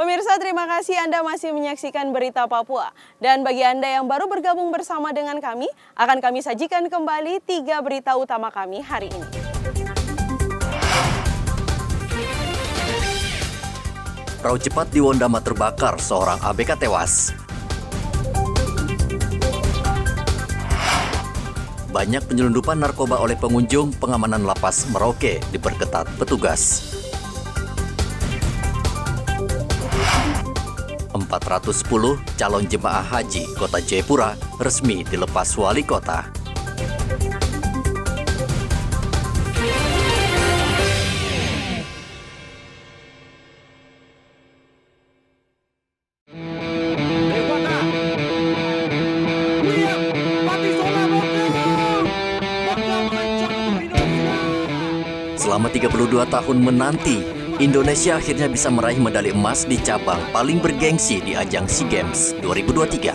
Pemirsa, terima kasih Anda masih menyaksikan Berita Papua. Dan bagi Anda yang baru bergabung bersama dengan kami, akan kami sajikan kembali 3 berita utama kami hari ini. Perahu cepat di Wondama terbakar, seorang ABK tewas. Banyak penyelundupan narkoba oleh pengunjung, pengamanan lapas Merauke diperketat petugas. 410 calon jemaah haji Kota Jayapura resmi dilepas wali kota. Selama 32 tahun menanti, Indonesia akhirnya bisa meraih medali emas di cabang paling bergengsi di ajang SEA Games 2023.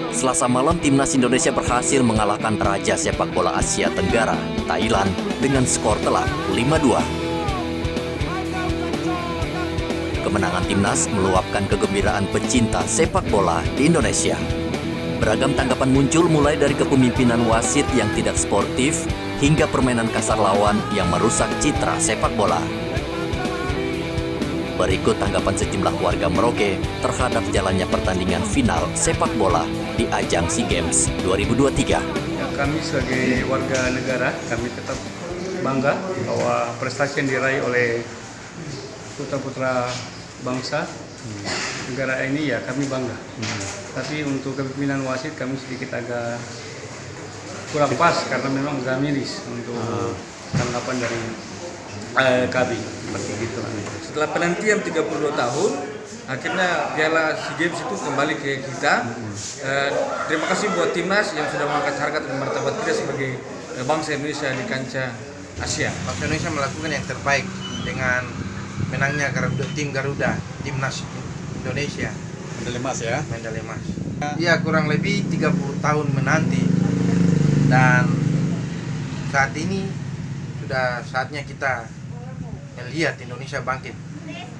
Selasa malam, timnas Indonesia berhasil mengalahkan Raja Sepak Bola Asia Tenggara, Thailand, dengan skor telak 5-2. Kemenangan timnas meluapkan kegembiraan pecinta sepak bola di Indonesia. Beragam tanggapan muncul mulai dari kepemimpinan wasit yang tidak sportif hingga permainan kasar lawan yang merusak citra sepak bola. Berikut tanggapan sejumlah warga Merauke terhadap jalannya pertandingan final sepak bola di ajang SEA Games 2023. Kami sebagai warga negara, kami tetap bangga bahwa prestasi yang diraih oleh putra-putra bangsa negara ini, ya kami bangga. Tapi untuk kepemimpinan wasit kami sedikit agak kurang pas karena memang agak miris untuk tanggapan dari kami seperti itu. Setelah penantian 32 tahun, akhirnya Piala SEA Games itu kembali ke kita. Terima kasih buat timnas yang sudah mengangkat harkat dan martabat kita sebagai bangsa Indonesia di kancah Asia. Bangsa Indonesia melakukan yang terbaik dengan menangnya tim Garuda, timnas Indonesia. Medali emas ya? Medali emas. Iya, kurang lebih 30 tahun menanti. Dan saat ini sudah saatnya kita melihat Indonesia bangkit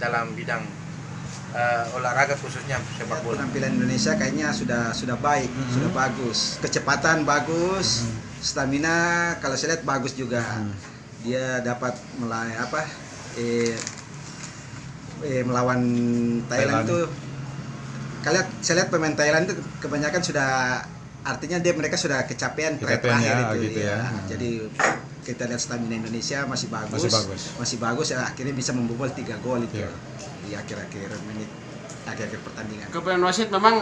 dalam bidang olahraga, khususnya sepak bola. Penampilan Indonesia kayaknya sudah baik, sudah bagus. Kecepatan bagus, stamina kalau saya lihat bagus juga. Dia dapat melawan Thailand itu. Saya lihat pemain Thailand itu kebanyakan sudah, artinya mereka sudah kecapean terakhir itu ya. Jadi kita lihat stamina Indonesia masih bagus ya, akhirnya bisa membobol 3 gol itu di akhir-akhir pertandingan. Kepemimpinan wasit memang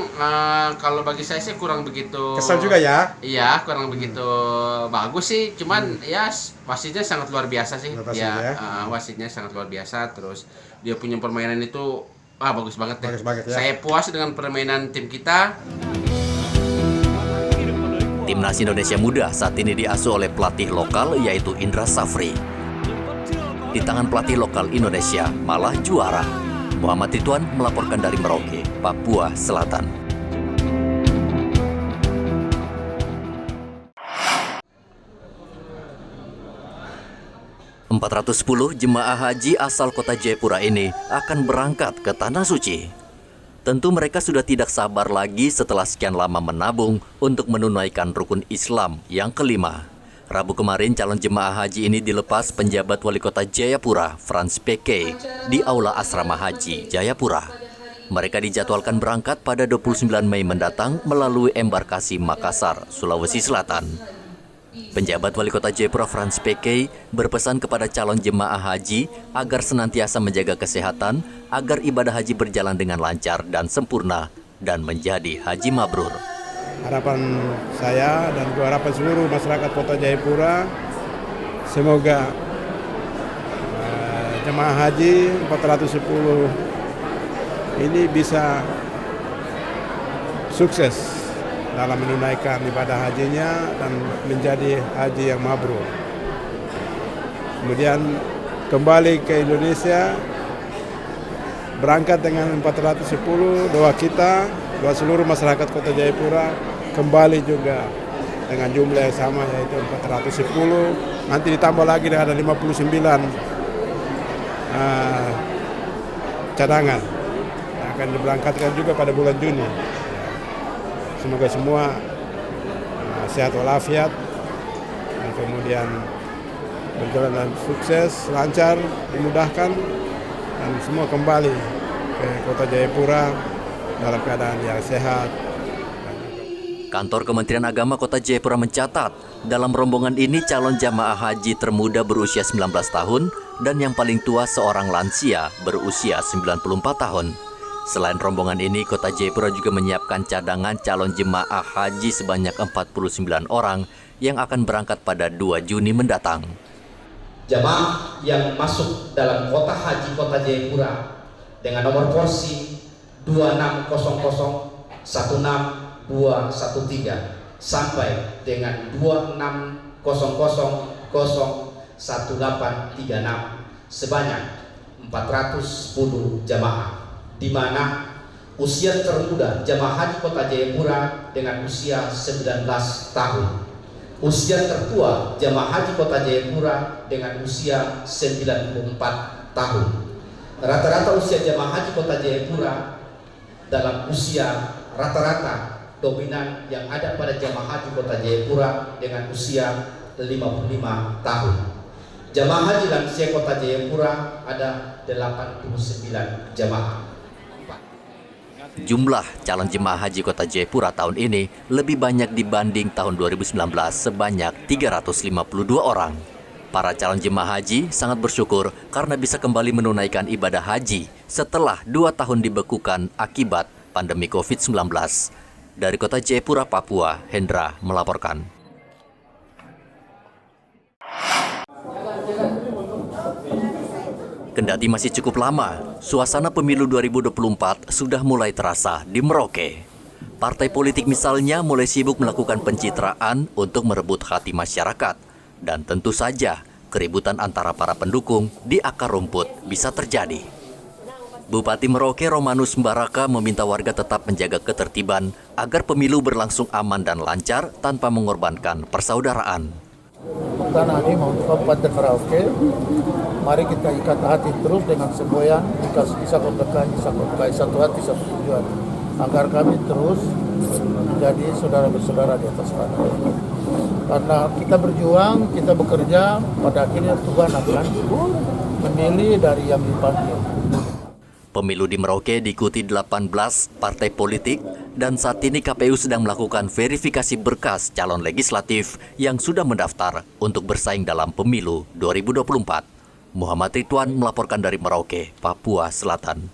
kalau bagi saya sih kurang begitu kesal juga ya. Iya, kurang begitu bagus sih, cuman ya wasitnya sangat luar biasa sih. Wasitnya sangat luar biasa, terus dia punya permainan itu bagus banget deh. Ya. Saya puas dengan permainan tim kita. Timnas Indonesia Muda saat ini diasuh oleh pelatih lokal yaitu Indra Safri. Di tangan pelatih lokal Indonesia malah juara. Muhammad Ridwan melaporkan dari Merauke, Papua Selatan. ...410 jemaah haji asal kota Jayapura ini akan berangkat ke Tanah Suci. Tentu mereka sudah tidak sabar lagi setelah sekian lama menabung untuk menunaikan rukun Islam yang kelima. Rabu kemarin calon jemaah haji ini dilepas penjabat wali kota Jayapura, Frans PK, di Aula Asrama Haji Jayapura. Mereka dijadwalkan berangkat pada 29 Mei mendatang melalui embarkasi Makassar, Sulawesi Selatan. Penjabat wali kota Jayapura, Frans PK, berpesan kepada calon jemaah haji agar senantiasa menjaga kesehatan, agar ibadah haji berjalan dengan lancar dan sempurna, dan menjadi haji mabrur. Harapan saya dan harapan seluruh masyarakat kota Jayapura, semoga jemaah haji 410 ini bisa sukses dalam menunaikan ibadah hajinya dan menjadi haji yang mabrur. Kemudian kembali ke Indonesia, berangkat dengan 410, doa kita, doa seluruh masyarakat kota Jayapura, kembali juga dengan jumlah yang sama yaitu 410, nanti ditambah lagi ada 59 cadangan. akan diberangkatkan juga pada bulan Juni. Semoga semua sehat walafiat dan kemudian berjalan dengan sukses, lancar, dimudahkan, dan semua kembali ke Kota Jayapura dalam keadaan yang sehat. Kantor Kementerian Agama Kota Jayapura mencatat, dalam rombongan ini calon jamaah haji termuda berusia 19 tahun dan yang paling tua seorang lansia berusia 94 tahun. Selain rombongan ini, Kota Jayapura juga menyiapkan cadangan calon jemaah haji sebanyak 49 orang yang akan berangkat pada 2 Juni mendatang. Jemaah yang masuk dalam kota haji Kota Jayapura dengan nomor polsi 260016 213 sampai dengan 26001836 sebanyak 410 jamaah, di mana usia termuda jamaah haji Kota Jayapura dengan usia 19 tahun, usia tertua jamaah haji Kota Jayapura dengan usia 94 tahun. Rata-rata usia jamaah haji Kota Jayapura dalam usia rata-rata dominan yang ada pada jamaah haji Kota Jayapura dengan usia 55 tahun. Jamaah haji lansia Kota Jayapura ada 89 jamaah. Jumlah calon jemaah haji Kota Jayapura tahun ini lebih banyak dibanding tahun 2019 sebanyak 352 orang. Para calon jemaah haji sangat bersyukur karena bisa kembali menunaikan ibadah haji setelah 2 tahun dibekukan akibat pandemi COVID-19. Dari Kota Jayapura, Papua, Hendra melaporkan. Kendati masih cukup lama, suasana pemilu 2024 sudah mulai terasa di Merauke. Partai politik misalnya mulai sibuk melakukan pencitraan untuk merebut hati masyarakat. Dan tentu saja, keributan antara para pendukung di akar rumput bisa terjadi. Bupati Merauke Romanus Mbaraka meminta warga tetap menjaga ketertiban agar pemilu berlangsung aman dan lancar tanpa mengorbankan persaudaraan. Tanah ini untuk Kabupaten Merauke, mari kita ikat hati terus dengan semboyan, bisa berkah, satu hati, satu tujuan, agar kami terus menjadi saudara-bersaudara di atas tanah. Karena kita berjuang, kita bekerja, pada akhirnya Tuhan akan memilih dari yang dipanggil. Pemilu di Merauke diikuti 18 partai politik dan saat ini KPU sedang melakukan verifikasi berkas calon legislatif yang sudah mendaftar untuk bersaing dalam pemilu 2024. Muhammad Ridwan melaporkan dari Merauke, Papua Selatan.